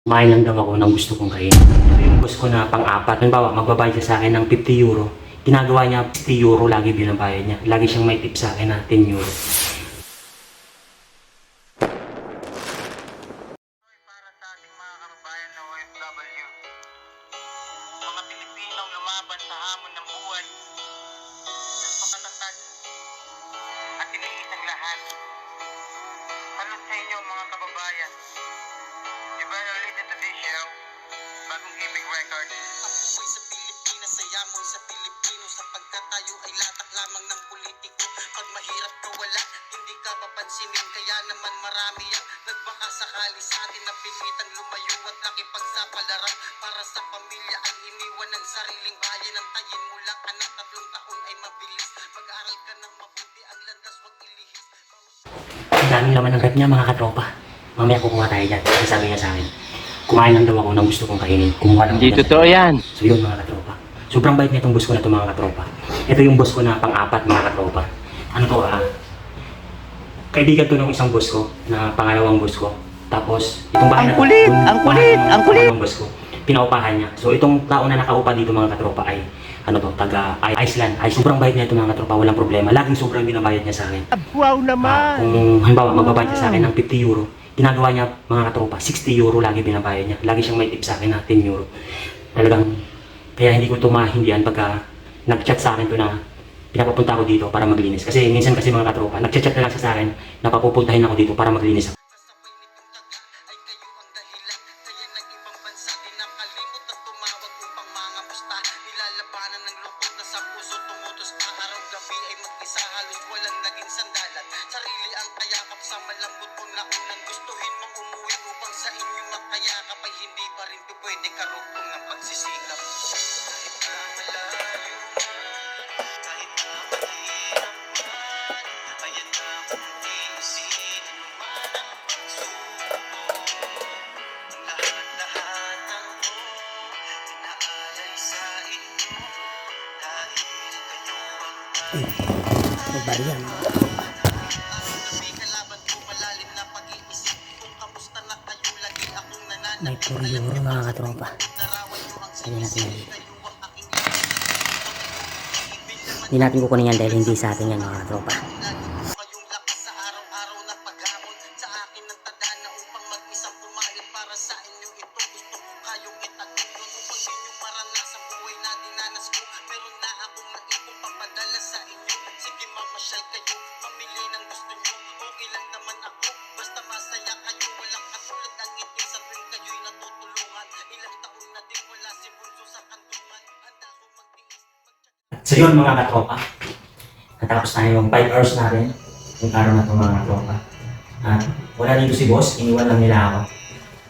Kumain lang daw ako ng gusto kong kainin. Ito yung boss ko na pang-apat. Halimbawa, magbabayad siya sa akin ng 50 euro. Ginagawa niya 50 euro lagi binabayad niya. Lagi siyang may tip sa akin na 10 euro. Para sa ating mga kababayan na OFW, mga Pilipinong lumaban sa hamon ng buhay, nagpakatatag at iniis ang lahat. Salud sa inyo mga kababayan. You better listen to this show, Bagong Gaming Record. Ang buhay sa Pilipinas ay amon sa Pilipino, sapagkat tayo ay latak lamang ng politiko. Pag mahirap ka wala, hindi ka papansinin, kaya naman marami ang nagbaka sakali sa atin na pilitang lumayo at nakipagsapalaran para sa pamilya ang iniwan ng sariling bayan. Ang tayin mo lang anak, 3 taon ay mabilis. Mag-aaral ka ng mabuti, ang landas wag ilihis. Ang daming laman ng rep niya mga katropa. Mamaya kukuha tayo dyan. Kasi sabi niya sa akin, kumain lang daw ako ng gusto kong kainin. Kumuha lang Hindi ako. totoo yan. So yun mga katropa. Sobrang bait nitong boss ko na ito mga katropa. Ito yung boss ko na pang-apat mga katropa. Ano to kaibigan to ng isang boss ko na pangalawang boss ko. Tapos itong bahay na to, yung ang kulit, bahay ng ang kulit. pangalawang boss ko, pinaupahan niya. So itong tao na nakaupa dito mga katropa ay taga Iceland. Ay sobrang bait niya ito mga katropa, walang problema. Laging sobrang binabayad niya sa akin. Wow naman. Kung halimbawa magbabayad siya sa akin ng 50 euro, ginagawa niya mga katropa, 60 euro lagi binabayad niya. Lagi siyang may tip sa akin na 10 euro. Talagang, kaya hindi ko ito mahindihan pagka nag-chat sa akin to na pinapapunta ako dito para maglinis. Kasi minsan kasi mga katropa, nag-chat na lang siya sa akin na papupuntahin ako dito para maglinis ako. Kasabay nitong taga ay kayo ang dahilan, kaya ng ibang bansa din nakalimot at tumawag upang mga musta. Nilalabanan ng lungkot na sa puso tumutos pa araw-gabi ay mag-isa, halos walang naging sandalan. Sarili ang kayakap sa malambot mong naunang gustuhin mong umuwi upang sa inyong makayakap ay hindi pa rin pwede karugtong ng pagsisikap. Kahit na malayo man, kahit na mahirap man, ayan na kung tiisin man ang pagsubok. Ang lahat-lahat ako inaalay sa inyo, dahil kayo ang Nagbariyan. gabi kalaban ko malalim na pag-iisip. Kung kamusta na kayo, lagi akong nananag. May 4 euro mga katropa. Larawan nyo ang Sabi natin yan. sinisip, kayo ang aking ibig. Hindi natin kukunin yan dahil hindi sa atin yan mga katropa. Lagi ko kayong lakas sa araw-araw na paghamon sa akin ng tadhana upang mag-isang pumayag para sa inyo ito. Gusto ko kayong itagunon upang inyong maranasan buhay na dinanas ko. Meron na akong naipong papadala sa inyo. Sige mamasyal kayo, mamili ng gusto nyo. Okay lang naman ako, basta masaya kayo. Walang katulad ang itim sa tuwing kayo'y natutulungan. Ilang taon na din wala si Bunso sa kantungan. Handa ko magtiis, So yun mga katropa, natapos na yung 5 hours natin yung araw na ito mga katropa. At wala dito si boss, iniwan lang nila ako.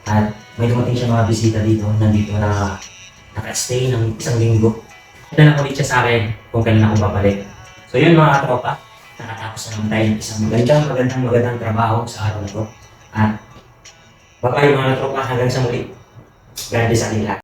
At may dumating siya mga bisita dito, nandito na naka-stay ng 1 linggo. Ito na ulit siya sa akin kung kailan ako babalik. So yun mga katropa, nakatapos na naman tayo ng isang magandang trabaho sa araw na ito. At bye-bye mga katropa, hanggang sa muli. God bless sa ating lahat.